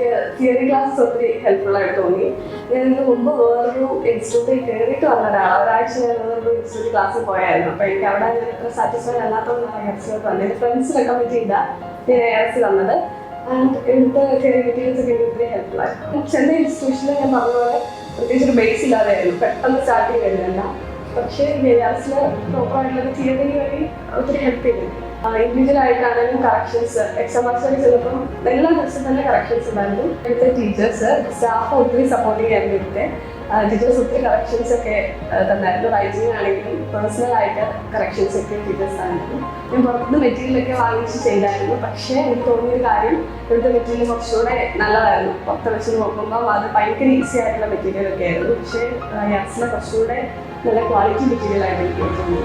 എനിക്ക് theory classes ഒത്തിരി helpful ആയിട്ട് തോന്നി. ഞാൻ ഇതിന് മുമ്പ് വേറൊരു ഇൻസ്റ്റിറ്റ്യൂട്ടിൽ കയറിയിട്ട് വന്ന ഒരാളാണ്. ഒരാഴ്ച ഞാൻ വേറൊരു ഇൻസ്റ്റിറ്റ്യൂട്ട് ക്ലാസ്സിൽ പോയായിരുന്നു. അപ്പോൾ എനിക്ക് അവിടെ ഞാൻ അത്ര സാറ്റിസ്ഫൈഡ് അല്ലാത്തതുകൊണ്ടാണ് എയർസിലോട്ട് വന്നത്. എൻ്റെ ഫ്രണ്ട്സ് റെക്കമെൻഡ് ചെയ്താൽ ഞാൻ എയർസി വന്നത്. ആൻഡ് ഇവിടുത്തെ തിയറി മെറ്റീരിയൽസ് ഒക്കെ എനിക്ക് ഒത്തിരി ഹെൽപ്ഫുൾ ആയിരുന്നു. ചെന്നൈ ഇൻസ്റ്റിറ്റ്യൂഷനിൽ ഞാൻ പറഞ്ഞ പോലെ പ്രത്യേകിച്ച് ഒരു ബേസ് ഇല്ലാതെയായിരുന്നു, പെട്ടെന്ന് സ്റ്റാർട്ട് ചെയ്തിരുന്നില്ല. പക്ഷേ എയർസിൽ പ്രോപ്പറായിട്ടുള്ള തിയറി വഴി ഒത്തിരി ഹെൽപ്പ് ചെയ്തിട്ടുണ്ട്. ഇൻഡിവിജ്വൽ ആയിട്ടാണെങ്കിലും കറക്ഷൻസ് എക്സാം മാസ്റ്ററിൽ ചെന്നപ്പം എല്ലാ ദിവസവും തന്നെ കറക്ഷൻസ് ഉണ്ടായിരുന്നു. ഇവിടുത്തെ ടീച്ചേഴ്സ് സ്റ്റാഫ് ഒത്തിരി സപ്പോർട്ടിങ് ആയിരുന്നു. ഇവിടുത്തെ ടീച്ചേഴ്സ് ഒത്തിരി കറക്ഷൻസ് ഒക്കെ തന്നായിരുന്നു. റൈറ്റിംഗ് ആണെങ്കിലും പേഴ്സണൽ ആയിട്ട് കറക്ഷൻസ് ഒക്കെ ടീച്ചേഴ്സ് ആയിരുന്നു. ഞാൻ പുറത്തുനിന്ന് മെറ്റീരിയലൊക്കെ വാങ്ങിച്ച് ചെയ്തായിരുന്നു. പക്ഷേ എനിക്ക് തോന്നിയൊരു കാര്യം, ഇവിടുത്തെ മെറ്റീരിയൽ കുറച്ചുകൂടെ നല്ലതായിരുന്നു. പുറത്ത് വെച്ച് നോക്കുമ്പോൾ അത് ഭയങ്കര ഈസി ആയിട്ടുള്ള മെറ്റീരിയൽ ഒക്കെ ആയിരുന്നു. പക്ഷേ യാസിലെ കുറച്ചുകൂടെ നല്ല ക്വാളിറ്റി മെറ്റീരിയൽ ആയിട്ട് എനിക്ക് തോന്നുന്നു.